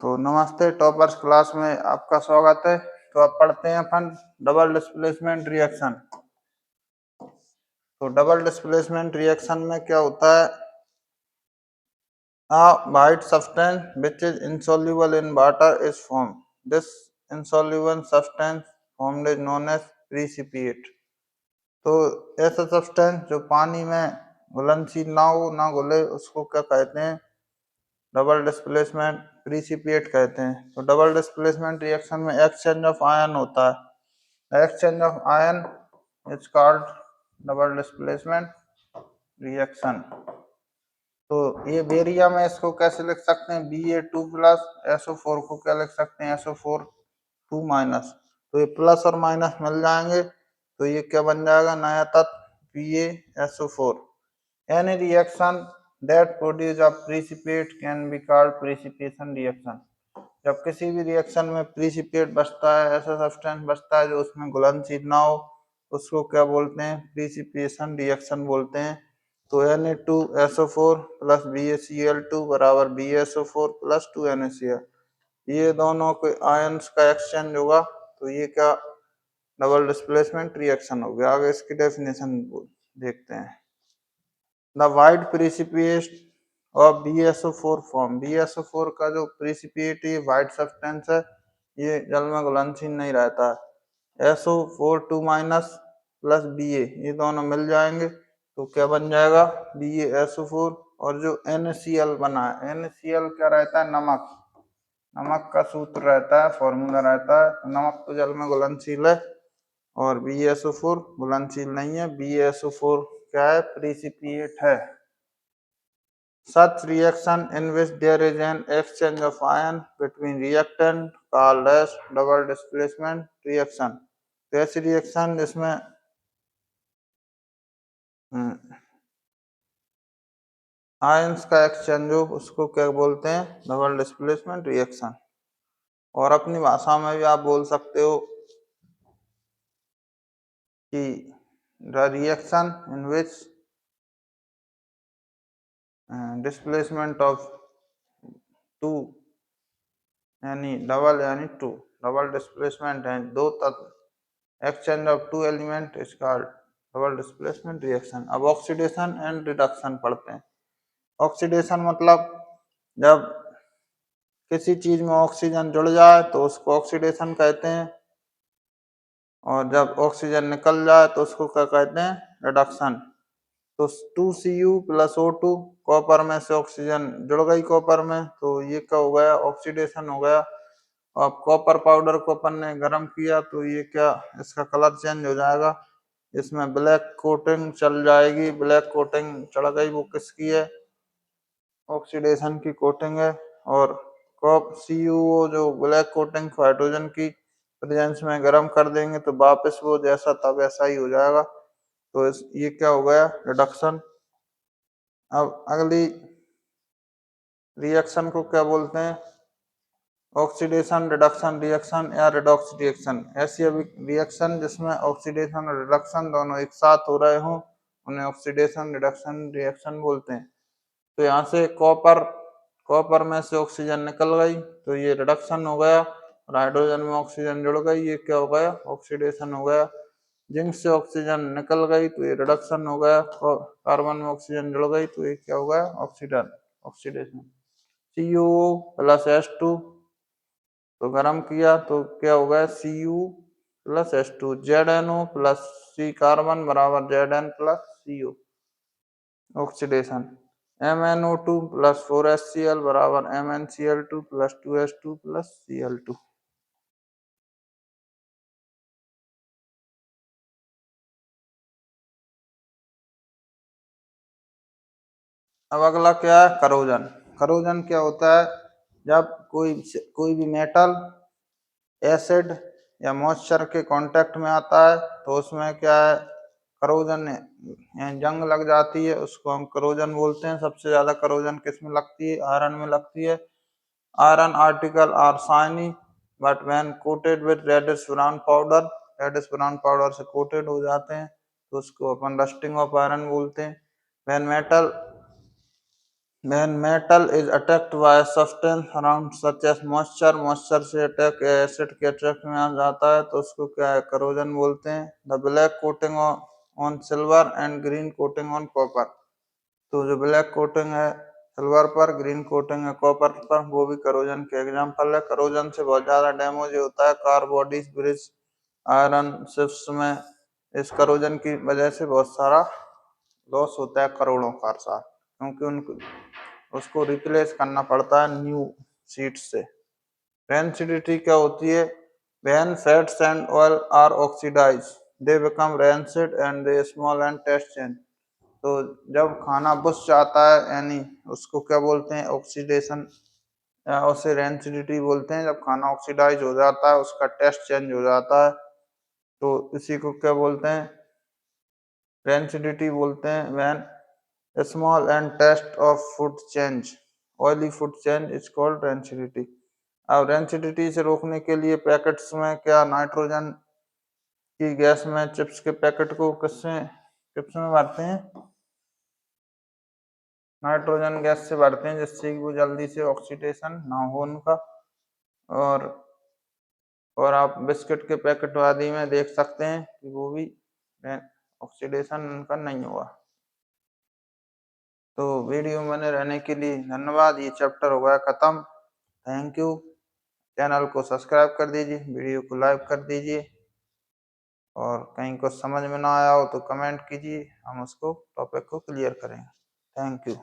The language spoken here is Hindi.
तो नमस्ते टॉपर्स क्लास में आपका स्वागत है। तो अब पढ़ते हैं अपन डबल डिस्प्लेसमेंट रिएक्शन। तो डबल डिस्प्लेसमेंट रिएक्शन में क्या होता है, a white substance which is insoluble in water is formed. This insoluble substance formed is known as precipitate. तो ऐसा सब्सटेंस जो पानी में घुलनशील ना हो ना घुले उसको क्या कहते हैं, डबल डिस्प्लेसमेंट प्रीसिपिएट कहते हैं। तो डबल डिस्प्लेसमेंट रिएक्शन में एक्सचेंज ऑफ आयन होता है। Exchange of ion is called double displacement reaction. तो ये बेरिया में इसको कैसे लिख सकते हैं, Ba2 प्लस SO4 को क्या लिख सकते हैं, SO4 2 माइनस। तो ये प्लस और माइनस मिल जाएंगे तो ये क्या बन जाएगा, नया तत्व BaSO4। Any reaction that produce a precipitate can be called precipitation reaction। जब किसी भी रिएक्शन में प्रीसिपिएट बचता है, ऐसा सब्सटेंस बचता है जो उसमें घुलनशील ना हो, उसको क्या बोलते हैं, प्रीसिपिएशन रिएक्शन बोलते हैं। तो Na2SO4 प्लस BaCl2 बराबर BaSO4 प्लस 2NaCl, ये दोनों के आयंस का एक्सचेंज होगा तो ये क्या डबल डिस्प्लेसमेंट रिएक्शन हो गया। आगे इसकी डेफिनेशन देखते हैं। The white precipitate of BaSO4 form, BaSO4 का जो प्रिसिपिएट ये वाइट सब्सटेंस है, ये जल में घुलनशील नहीं रहता है। SO4 2 माइनस प्लस Ba ये दोनों मिल जाएंगे तो क्या बन जाएगा, BaSO4। और जो NaCl बना है, NaCl क्या रहता है, नमक। नमक का सूत्र रहता है, फॉर्मूला रहता है। नमक तो जल में घुलनशील है और BaSO4 घुलनशील नहीं है। BaSO4 क्या है, प्रिसिपिएट है। Such reaction in which there is an exchange of ion between reactant called as double displacement reaction। तो ऐसी रिएक्शन जिसमें आयंस का एक्सचेंज हो उसको क्या बोलते हैं, डबल डिस्प्लेसमेंट रिएक्शन। और अपनी भाषा में भी आप बोल सकते हो कि the reaction in which displacement of two यानी टू डबल डिस्प्लेसमेंट है, दो तत्व, exchange of two element is called double displacement reaction. अब ऑक्सीडेशन एंड रिडक्शन पढ़ते हैं। ऑक्सीडेशन मतलब जब किसी चीज में ऑक्सीजन जुड़ जाए तो उसको ऑक्सीडेशन कहते हैं, और जब ऑक्सीजन निकल जाए तो उसको क्या कहते हैं, रिडक्शन। तो 2Cu प्लस O2, कॉपर में से ऑक्सीजन जुड़ गई कॉपर में तो ये क्या हो गया, ऑक्सीडेशन हो गया। अब कॉपर पाउडर को अपन ने गर्म किया तो ये क्या, इसका कलर चेंज हो जाएगा, इसमें ब्लैक कोटिंग चल जाएगी। ब्लैक कोटिंग चढ़ गई, वो किसकी है, ऑक्सीडेशन की कोटिंग है। और कॉप CuO जो ब्लैक कोटिंग को हाइड्रोजन की प्रेजेंस में गर्म कर देंगे तो वापस वो जैसा था वैसा ही हो जाएगा। तो ये क्या हो गया, रिडक्शन। अब अगली रिएक्शन को क्या बोलते हैं, ऑक्सीडेशन रिडक्शन रिएक्शन या रिडॉक्स रिएक्शन। ऐसी रिएक्शन जिसमें ऑक्सीडेशन और रिडक्शन दोनों एक साथ हो रहे हों उन्हें ऑक्सीडेशन रिडक्शन रिएक्शन बोलते हैं। तो यहाँ से कॉपर कॉपर में से ऑक्सीजन निकल गई तो ये रिडक्शन हो गया, और हाइड्रोजन में ऑक्सीजन जुड़ गई, ये क्या हो गया, ऑक्सीडेशन हो गया। जिंक से ऑक्सीजन निकल गई तो ये रिडक्शन हो गया, कार्बन में ऑक्सीजन जुड़ गई तो ये क्या हो गया, ऑक्सीडेशन। CuO प्लस H2 तो गर्म किया तो क्या हो गया, Cu plus H2, ZnO plus C carbon बराबर Zn plus CO, oxidation. MnO2 plus 4HCl बराबर MnCl2 plus 2H2 plus Cl2। अब अगला क्या है, करोजन। करोजन क्या होता है, जब कोई भी मेटल एसिड या मॉइस्चर के कांटेक्ट में आता है तो उसमें क्या है, करोजन जंग लग जाती है, उसको हम करोजन बोलते हैं। सबसे ज्यादा करोजन किस में लगती है, आयरन में लगती है। Iron article are shiny but when coated with reddish brown powder, reddish brown powder से कोटेड हो जाते हैं तो उसको अपन रस्टिंग ऑफ आयरन बोलते हैं। When metal When metal is attacked by a substance around such as moisture से अटैक एसिड के अटैक में आ जाता है तो उसको क्या है, करोजन बोलते हैं। The black coating on silver and green coating on copper, तो जो ब्लैक कोटिंग है सिल्वर पर, ग्रीन कोटिंग है कॉपर पर, वो भी करोजन के एग्जाम्पल है। करोजन से बहुत ज्यादा डैमेज होता है car bodies, bridge, iron ships में। इस करोजन की वजह से बहुत सारा लॉस होता है, करोड़ों का साल, क्योंकि उनको उसको रिप्लेस करना पड़ता है न्यू सीट से। रेंसिडिटी क्या होती है? When fats and oil are oxidise they become rancid and they smell and taste change. तो जब खाना बुझ जाता है, यानी उसको क्या बोलते हैं, ऑक्सीडेशन, उसे रेंसिडिटी बोलते हैं। जब खाना ऑक्सीडाइज हो जाता है, उसका टेस्ट चेंज हो जाता है, तो इसी को क्या बोलते हैं, रेंसिडिटी बोलते हैं। When smell and taste of food change, oily food change is called rancidity. अब रेंसिडिटी से रोकने के लिए पैकेट्स में क्या, नाइट्रोजन की गैस में चिप्स के पैकेट को चिप्स में भरते हैं, नाइट्रोजन गैस से भरते हैं, जिससे कि वो जल्दी से ऑक्सीडेशन ना हो उनका। और आप बिस्किट के पैकेट आदि में देख सकते हैं कि वो भी ऑक्सीडेशन उनका नहीं हुआ। तो वीडियो में बने रहने के लिए धन्यवाद। ये चैप्टर हो गया खत्म। Thank you. चैनल को सब्सक्राइब कर दीजिए, वीडियो को लाइक कर दीजिए, और कहीं कुछ समझ में ना आया हो तो कमेंट कीजिए, हम उसको टॉपिक को क्लियर करेंगे। Thank you.